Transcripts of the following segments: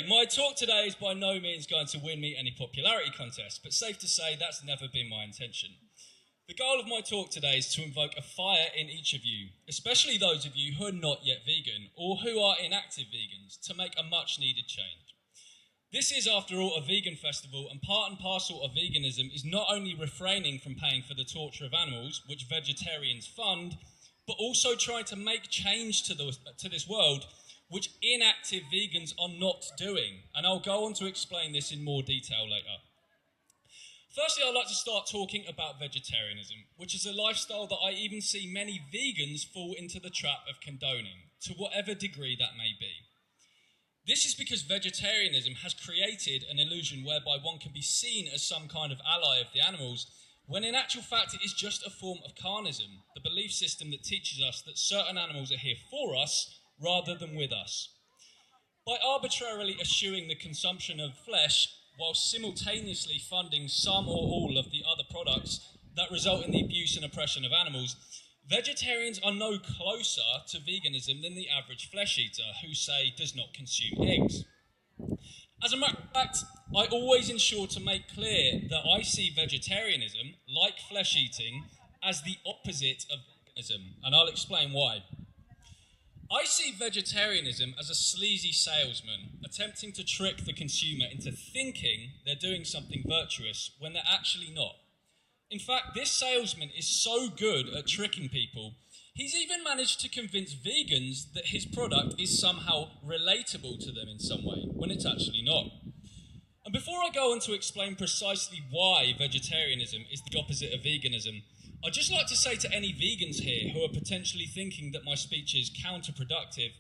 my talk today is by no means going to win me any popularity contest, but safe to say that's never been my intention. The goal of my talk today is to invoke a fire in each of you, especially those of you who are not yet vegan or who are inactive vegans, to make a much needed change. This is, after all, a vegan festival, and part and parcel of veganism is not only refraining from paying for the torture of animals, which vegetarians fund, but also trying to make change to this world, which inactive vegans are not doing. And I'll go on to explain this in more detail later. Firstly, I'd like to start talking about vegetarianism, which is a lifestyle that I even see many vegans fall into the trap of condoning, to whatever degree that may be. This is because vegetarianism has created an illusion whereby one can be seen as some kind of ally of the animals, when in actual fact it is just a form of carnism, the belief system that teaches us that certain animals are here for us rather than with us. By arbitrarily eschewing the consumption of flesh while simultaneously funding some or all of the other products that result in the abuse and oppression of animals, vegetarians are no closer to veganism than the average flesh eater who, say, does not consume eggs. As a matter of fact, I always ensure to make clear that I see vegetarianism, like flesh eating, as the opposite of veganism, and I'll explain why. I see vegetarianism as a sleazy salesman attempting to trick the consumer into thinking they're doing something virtuous when they're actually not. In fact, this salesman is so good at tricking people, he's even managed to convince vegans that his product is somehow relatable to them in some way, when it's actually not. And before I go on to explain precisely why vegetarianism is the opposite of veganism, I'd just like to say to any vegans here who are potentially thinking that my speech is counterproductive,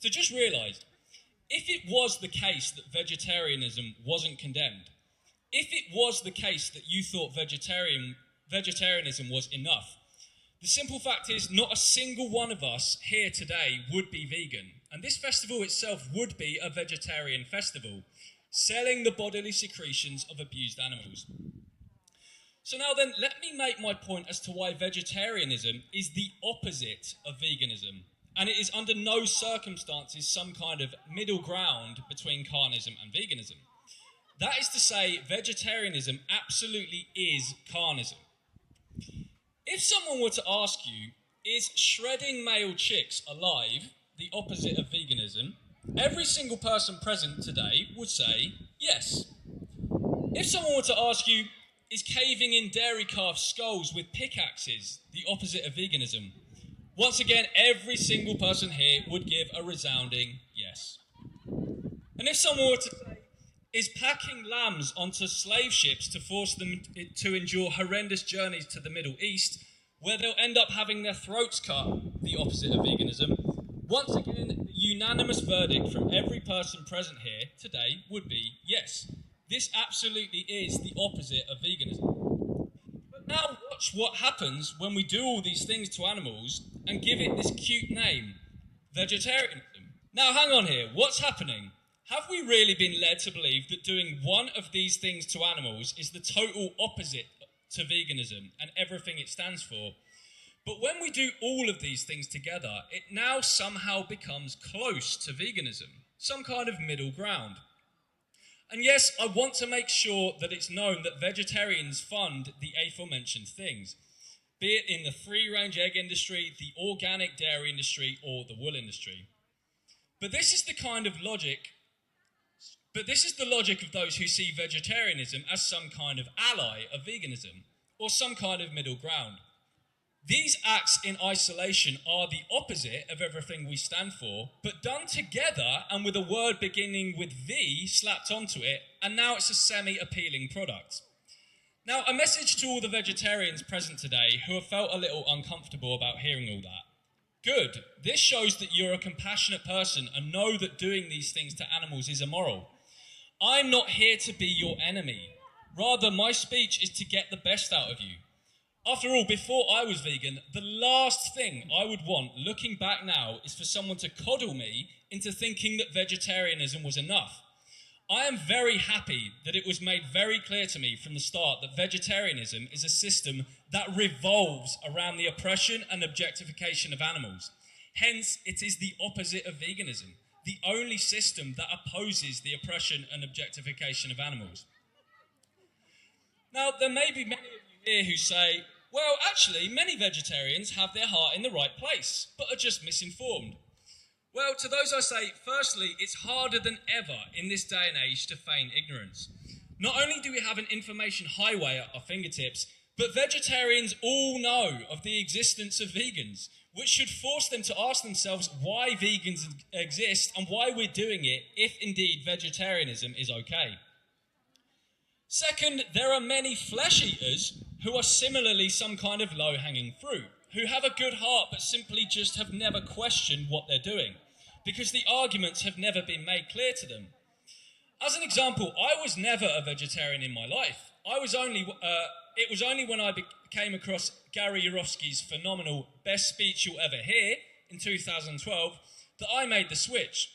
to just realise, if it was the case that vegetarianism wasn't condemned, if it was the case that you thought vegetarianism was enough, the simple fact is not a single one of us here today would be vegan, and this festival itself would be a vegetarian festival, selling the bodily secretions of abused animals. So now then, let me make my point as to why vegetarianism is the opposite of veganism, and it is under no circumstances some kind of middle ground between carnism and veganism. That is to say, vegetarianism absolutely is carnism. If someone were to ask you, is shredding male chicks alive the opposite of veganism, every single person present today would say yes. If someone were to ask you, is caving in dairy calf skulls with pickaxes the opposite of veganism? Once again, every single person here would give a resounding yes. And if someone were to say, is packing lambs onto slave ships to force them to endure horrendous journeys to the Middle East, where they'll end up having their throats cut the opposite of veganism, once again, the unanimous verdict from every person present here today would be yes. This absolutely is the opposite of veganism. But now watch what happens when we do all these things to animals and give it this cute name, vegetarianism. Now hang on here, what's happening? Have we really been led to believe that doing one of these things to animals is the total opposite to veganism and everything it stands for? But when we do all of these things together, it now somehow becomes close to veganism, some kind of middle ground. And yes, I want to make sure that it's known that vegetarians fund the aforementioned things, be it in the free-range egg industry, the organic dairy industry, or the wool industry. But this is the logic of those who see vegetarianism as some kind of ally of veganism, or some kind of middle ground. These acts in isolation are the opposite of everything we stand for, but done together and with a word beginning with V slapped onto it, and now it's a semi-appealing product. Now, a message to all the vegetarians present today who have felt a little uncomfortable about hearing all that. Good. This shows that you're a compassionate person and know that doing these things to animals is immoral. I'm not here to be your enemy. Rather, my speech is to get the best out of you. After all, before I was vegan, the last thing I would want, looking back now, is for someone to coddle me into thinking that vegetarianism was enough. I am very happy that it was made very clear to me from the start that vegetarianism is a system that revolves around the oppression and objectification of animals. Hence, it is the opposite of veganism. the only system that opposes the oppression and objectification of animals. Now, there may be many of you here who say, well, actually, many vegetarians have their heart in the right place, but are just misinformed. Well, to those I say, firstly, it's harder than ever in this day and age to feign ignorance. Not only do we have an information highway at our fingertips, but vegetarians all know of the existence of vegans, which should force them to ask themselves why vegans exist and why we're doing it, if indeed vegetarianism is okay. Second, there are many flesh eaters who are similarly some kind of low-hanging fruit, who have a good heart but simply just have never questioned what they're doing, because the arguments have never been made clear to them. As an example, I was never a vegetarian in my life. It was only when I came across Gary Yourofsky's phenomenal Best Speech You'll Ever Hear in 2012 that I made the switch.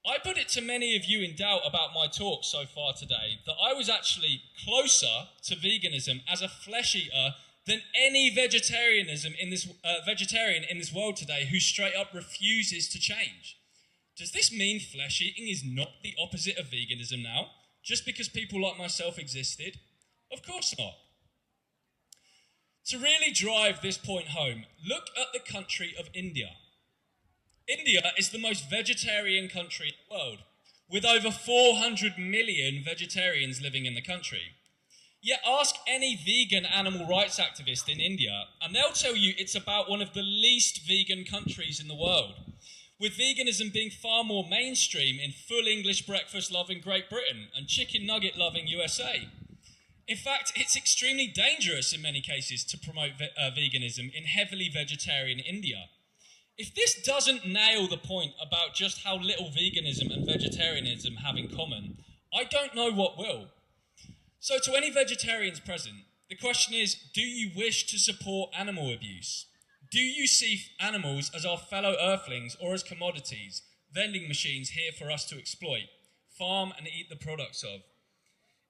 I put it to many of you in doubt about my talk so far today that I was actually closer to veganism as a flesh eater than any vegetarian in this world today who straight up refuses to change. Does this mean flesh eating is not the opposite of veganism now, just because people like myself existed? Of course not. To really drive this point home, look at the country of India. India is the most vegetarian country in the world, with over 400 million vegetarians living in the country. Yet ask any vegan animal rights activist in India, and they'll tell you it's about one of the least vegan countries in the world, with veganism being far more mainstream in full English breakfast-loving Great Britain and chicken nugget-loving USA. In fact, it's extremely dangerous in many cases to promote veganism in heavily vegetarian India. If this doesn't nail the point about just how little veganism and vegetarianism have in common, I don't know what will. So to any vegetarians present, the question is, do you wish to support animal abuse? Do you see animals as our fellow earthlings or as commodities, vending machines here for us to exploit, farm and eat the products of?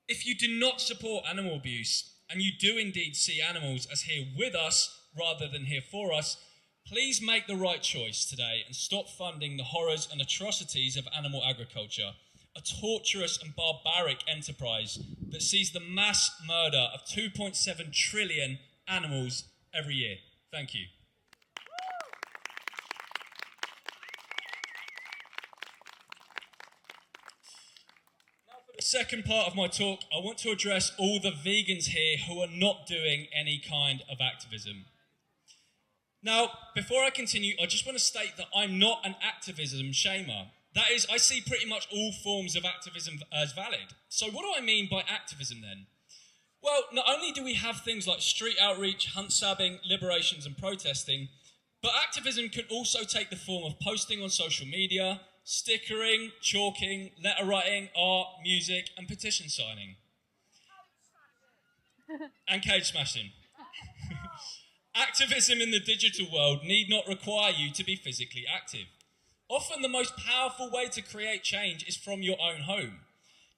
If you do not support animal abuse, and you do indeed see animals as here with us rather than here for us, please make the right choice today and stop funding the horrors and atrocities of animal agriculture, a torturous and barbaric enterprise that sees the mass murder of 2.7 trillion animals every year. Thank you. Now for the second part of my talk, I want to address all the vegans here who are not doing any kind of activism. Now, before I continue, I just want to state that I'm not an activism shamer. That is, I see pretty much all forms of activism as valid. So what do I mean by activism then? Well, not only do we have things like street outreach, hunt sabbing, liberations and protesting, but activism can also take the form of posting on social media, stickering, chalking, letter writing, art, music and petition signing. And cage smashing. Activism in the digital world need not require you to be physically active. Often the most powerful way to create change is from your own home.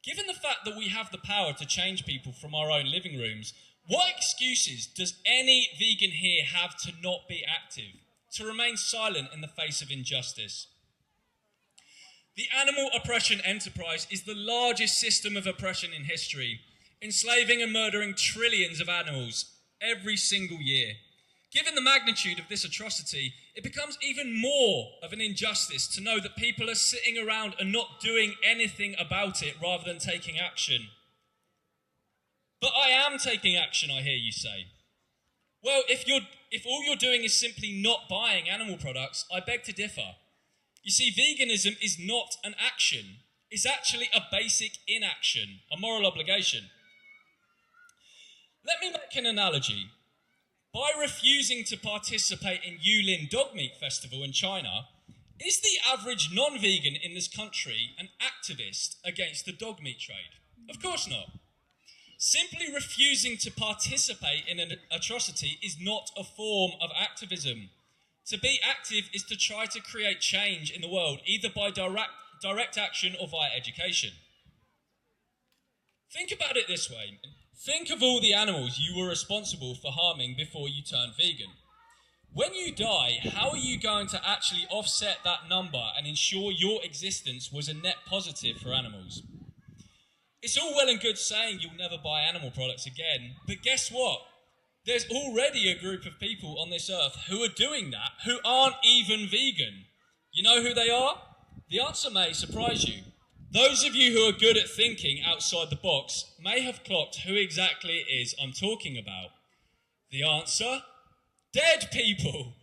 Given the fact that we have the power to change people from our own living rooms, what excuses does any vegan here have to not be active, to remain silent in the face of injustice? The animal oppression enterprise is the largest system of oppression in history, enslaving and murdering trillions of animals every single year. Given the magnitude of this atrocity, it becomes even more of an injustice to know that people are sitting around and not doing anything about it rather than taking action. But I am taking action, I hear you say. Well, if all you're doing is simply not buying animal products, I beg to differ. You see, veganism is not an action. It's actually a basic inaction, a moral obligation. Let me make an analogy. By refusing to participate in Yulin Dog Meat Festival in China, is the average non-vegan in this country an activist against the dog meat trade? Of course not. Simply refusing to participate in an atrocity is not a form of activism. To be active is to try to create change in the world, either by direct action or via education. Think about it this way. Think of all the animals you were responsible for harming before you turned vegan. When you die, how are you going to actually offset that number and ensure your existence was a net positive for animals? It's all well and good saying you'll never buy animal products again, but guess what? There's already a group of people on this earth who are doing that, who aren't even vegan. You know who they are? The answer may surprise you. Those of you who are good at thinking outside the box may have clocked who exactly it is I'm talking about. The answer? Dead people.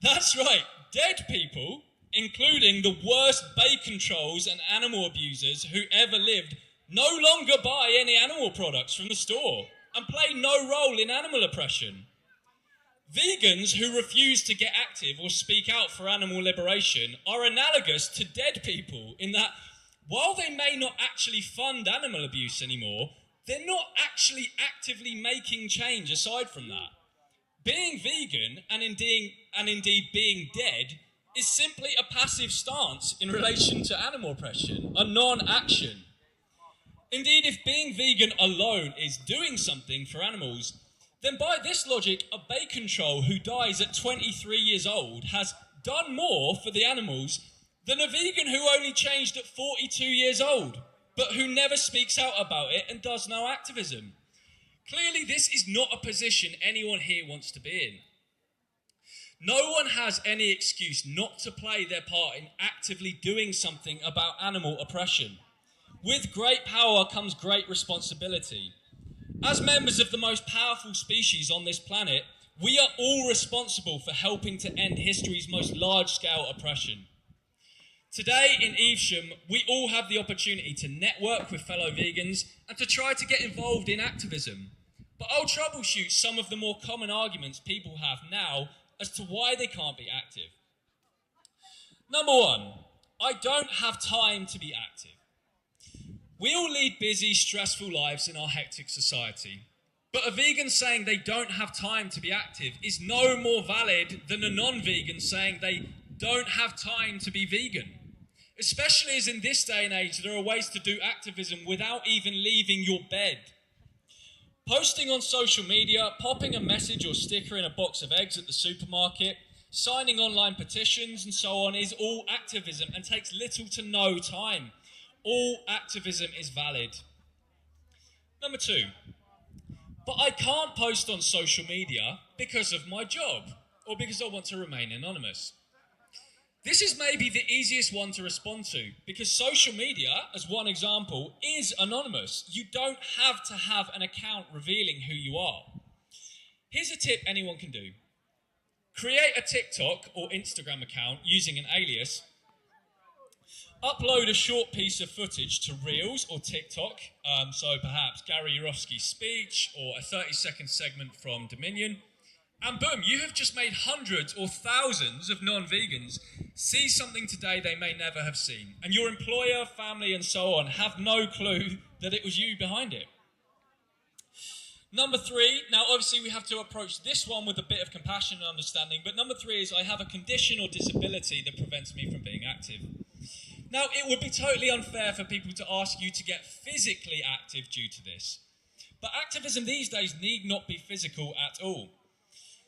That's right, dead people, including the worst bacon trolls and animal abusers who ever lived, no longer buy any animal products from the store and play no role in animal oppression. Vegans who refuse to get active or speak out for animal liberation are analogous to dead people in that while they may not actually fund animal abuse anymore, they're not actually actively making change aside from that. Being vegan and indeed being dead is simply a passive stance in relation to animal oppression, a non-action. Indeed, if being vegan alone is doing something for animals, then by this logic, a bacon troll who dies at 23 years old has done more for the animals than a vegan who only changed at 42 years old, but who never speaks out about it and does no activism. Clearly, this is not a position anyone here wants to be in. No one has any excuse not to play their part in actively doing something about animal oppression. With great power comes great responsibility. As members of the most powerful species on this planet, we are all responsible for helping to end history's most large-scale oppression. Today in Evesham, we all have the opportunity to network with fellow vegans and to try to get involved in activism. But I'll troubleshoot some of the more common arguments people have now as to why they can't be active. Number one, I don't have time to be active. We all lead busy, stressful lives in our hectic society. But a vegan saying they don't have time to be active is no more valid than a non-vegan saying they don't have time to be vegan. Especially as in this day and age, there are ways to do activism without even leaving your bed. Posting on social media, popping a message or sticker in a box of eggs at the supermarket, signing online petitions and so on is all activism and takes little to no time. All activism is valid. Number two, but I can't post on social media because of my job or because I want to remain anonymous. This is maybe the easiest one to respond to because social media, as one example, is anonymous. You don't have to have an account revealing who you are. Here's a tip anyone can do. Create a TikTok or Instagram account using an alias. Upload a short piece of footage to Reels or TikTok, so perhaps Gary Yourofsky's speech or a 30-second segment from Dominion. And boom, you have just made hundreds or thousands of non-vegans see something today they may never have seen. And your employer, family, and so on have no clue that it was you behind it. Number three, now obviously we have to approach this one with a bit of compassion and understanding, but number three is I have a condition or disability that prevents me from being active. Now, it would be totally unfair for people to ask you to get physically active due to this. But activism these days need not be physical at all.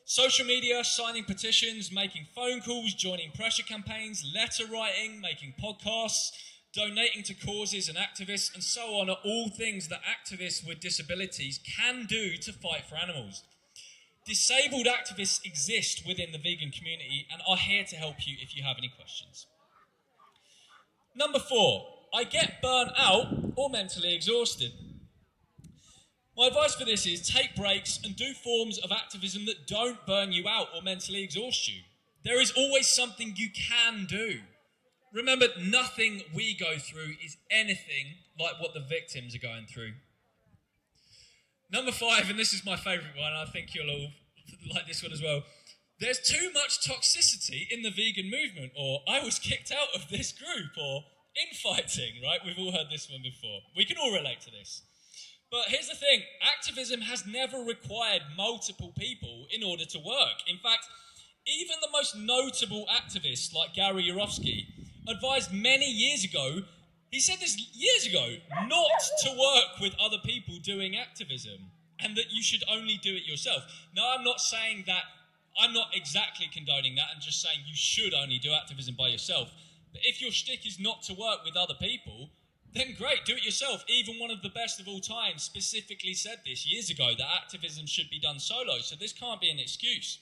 Social media, signing petitions, making phone calls, joining pressure campaigns, letter writing, making podcasts, donating to causes and activists, and so on are all things that activists with disabilities can do to fight for animals. Disabled activists exist within the vegan community and are here to help you if you have any questions. Number four, I get burnt out or mentally exhausted. My advice for this is take breaks and do forms of activism that don't burn you out or mentally exhaust you. There is always something you can do. Remember, nothing we go through is anything like what the victims are going through. Number five, and this is my favourite one, I think you'll all like this one as well. There's too much toxicity in the vegan movement, or I was kicked out of this group, or infighting, right? We've all heard this one before. We can all relate to this. But here's the thing, activism has never required multiple people in order to work. In fact, even the most notable activists like Gary Yourofsky advised many years ago, he said this years ago, not to work with other people doing activism and that you should only do it yourself. Now, I'm not saying that I'm not exactly condoning that and just saying you should only do activism by yourself. But if your shtick is not to work with other people, then great, do it yourself. Even one of the best of all time specifically said this years ago, that activism should be done solo, so this can't be an excuse.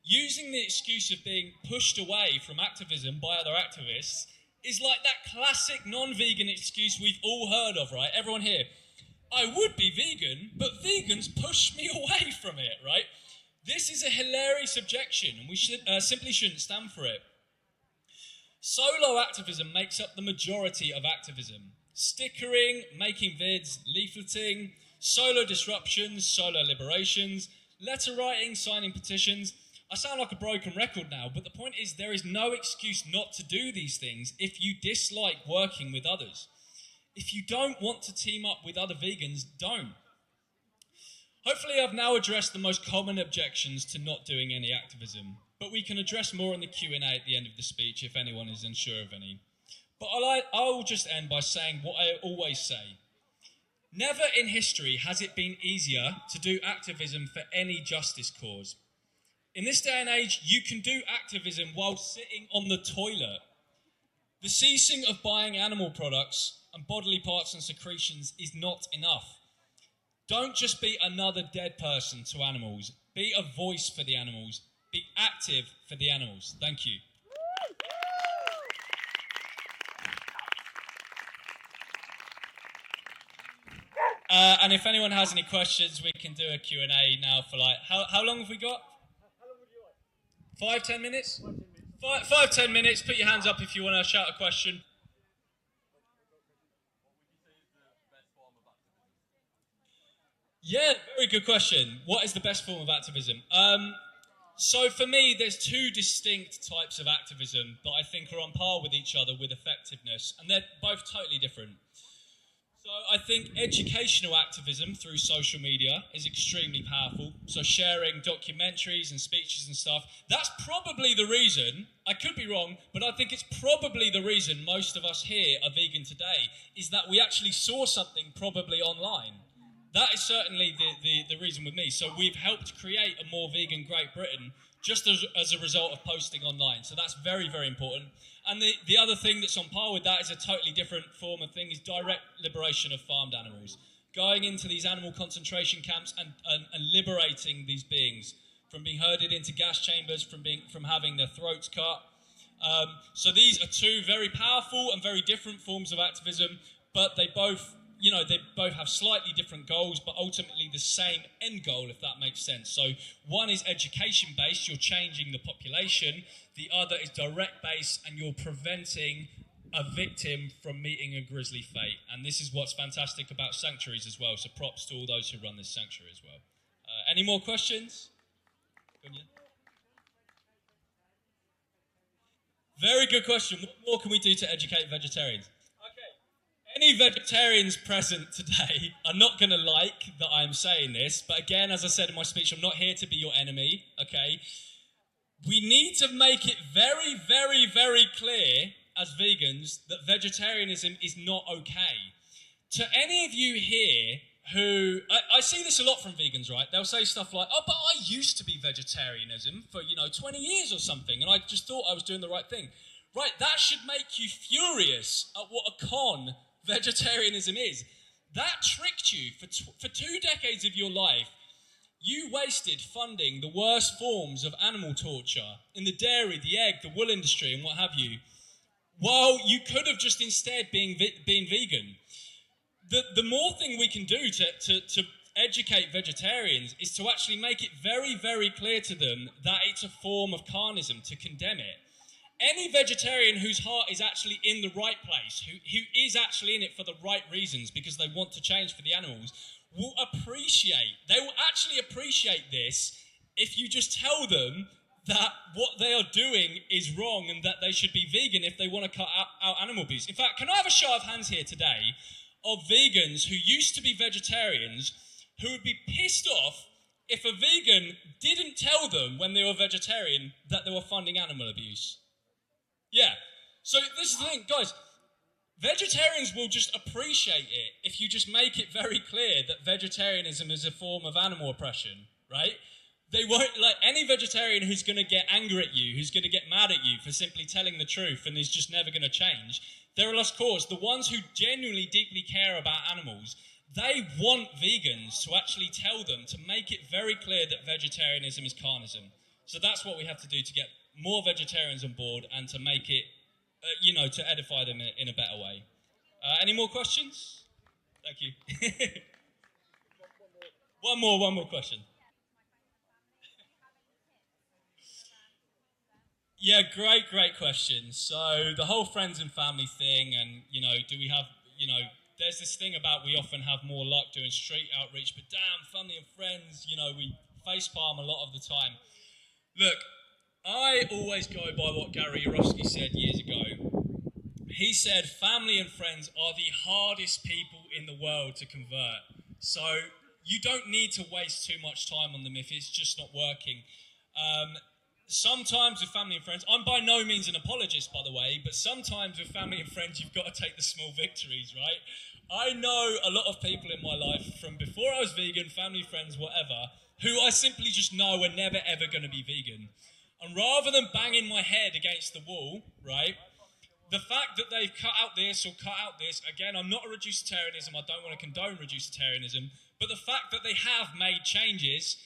Using the excuse of being pushed away from activism by other activists is like that classic non-vegan excuse we've all heard of, right? Everyone here, I would be vegan, but vegans push me away from it, right? This is a hilarious objection, and we simply shouldn't stand for it. Solo activism makes up the majority of activism. Stickering, making vids, leafleting, solo disruptions, solo liberations, letter writing, signing petitions. I sound like a broken record now, but the point is there is no excuse not to do these things if you dislike working with others. If you don't want to team up with other vegans, don't. Hopefully I've now addressed the most common objections to not doing any activism, but we can address more in the Q&A at the end of the speech if anyone is unsure of any. But I'll just end by saying what I always say. Never in history has it been easier to do activism for any justice cause. In this day and age, you can do activism while sitting on the toilet. The ceasing of buying animal products and bodily parts and secretions is not enough. Don't just be another dead person to animals. Be a voice for the animals. Be active for the animals. Thank you. And if anyone has any questions, we can do a Q&A now for like, how long have we got? How long would you like? 5-10 minutes? 5-10 minutes. Put your hands up if you want to shout a question. Yeah, very good question. What is the best form of activism? So for me, there's two distinct types of activism that I think are on par with each other with effectiveness, and they're both totally different. So I think educational activism through social media is extremely powerful. So sharing documentaries and speeches and stuff, that's probably the reason, I could be wrong, but I think it's probably the reason most of us here are vegan today, is that we actually saw something probably online. That is certainly the reason with me. So we've helped create a more vegan Great Britain just as a result of posting online. So that's very, very important. And the other thing that's on par with that is a totally different form of thing, is direct liberation of farmed animals. Going into these animal concentration camps and liberating these beings from being herded into gas chambers, from having their throats cut. So these are two very powerful and very different forms of activism, but they both have slightly different goals, but ultimately the same end goal, if that makes sense. So one is education-based, you're changing the population. The other is direct-based, and you're preventing a victim from meeting a grisly fate. And this is what's fantastic about sanctuaries as well. So props to all those who run this sanctuary as well. Any more questions? Very good question. What more can we do to educate vegetarians? Any vegetarians present today are not going to like that I'm saying this, but again, as I said in my speech, I'm not here to be your enemy, okay? We need to make it very, very, very clear as vegans that vegetarianism is not okay. To any of you here who... I see this a lot from vegans, right? They'll say stuff like, oh, but I used to be vegetarianism for, 20 years or something, and I just thought I was doing the right thing. Right, that should make you furious at what a con vegetarianism is. That tricked you for 2 decades of your life. You wasted funding the worst forms of animal torture in the dairy, the egg, the wool industry, and what have you, while you could have just instead been vegan. The more thing we can do to educate vegetarians is to actually make it very, very clear to them that it's a form of carnism, to condemn it. Any vegetarian whose heart is actually in the right place, who is actually in it for the right reasons because they want to change for the animals, will actually appreciate this if you just tell them that what they are doing is wrong and that they should be vegan if they want to cut out animal abuse. In fact, can I have a show of hands here today of vegans who used to be vegetarians who would be pissed off if a vegan didn't tell them when they were vegetarian that they were funding animal abuse? Yeah, so this is the thing, guys, vegetarians will just appreciate it if you just make it very clear that vegetarianism is a form of animal oppression, right? They won't, like, any vegetarian who's going to get angry at you, who's going to get mad at you for simply telling the truth and is just never going to change, they're a lost cause. The ones who genuinely, deeply care about animals, they want vegans to actually tell them, to make it very clear that vegetarianism is carnism. So that's what we have to do to get more vegetarians on board and to make it, to edify them in a better way. Any more questions? Thank you. One more question. Yeah, great question. So the whole friends and family thing, and, do we have, there's this thing about we often have more luck doing street outreach, but damn, family and friends, we facepalm a lot of the time. Look, I always go by what Gary Yourofsky said years ago. He said family and friends are the hardest people in the world to convert. So you don't need to waste too much time on them if it's just not working. Sometimes with family and friends, I'm by no means an apologist, by the way, but sometimes with family and friends, you've got to take the small victories, right? I know a lot of people in my life from before I was vegan, family, friends, whatever, who I simply just know are never, ever going to be vegan. And rather than banging my head against the wall, right, the fact that they've cut out this or cut out this, again, I'm not a reducitarianism, I don't want to condone reducitarianism, but the fact that they have made changes,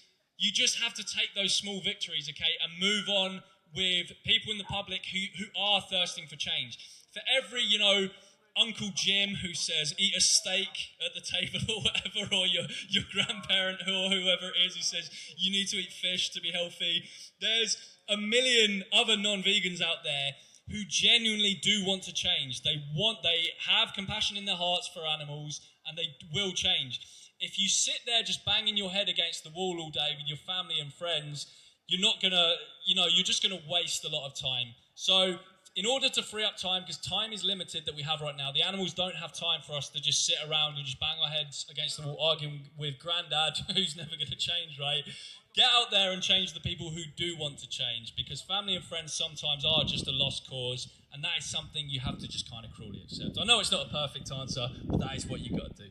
you just have to take those small victories, okay, and move on with people in the public who are thirsting for change. For every, Uncle Jim who says, eat a steak at the table or whatever, or your grandparent or whoever it is who says, you need to eat fish to be healthy, there's a million other non-vegans out there who genuinely do want to change. They have compassion in their hearts for animals, and they will change. If you sit there just banging your head against the wall all day with your family and friends, you're not gonna, you're just gonna waste a lot of time. So in order to free up time, because time is limited that we have right now, the animals don't have time for us to just sit around and just bang our heads against the wall arguing with granddad, who's never gonna change, right? Get out there and change the people who do want to change, because family and friends sometimes are just a lost cause, and that is something you have to just kind of cruelly accept. I know it's not a perfect answer, but that is what you got to do.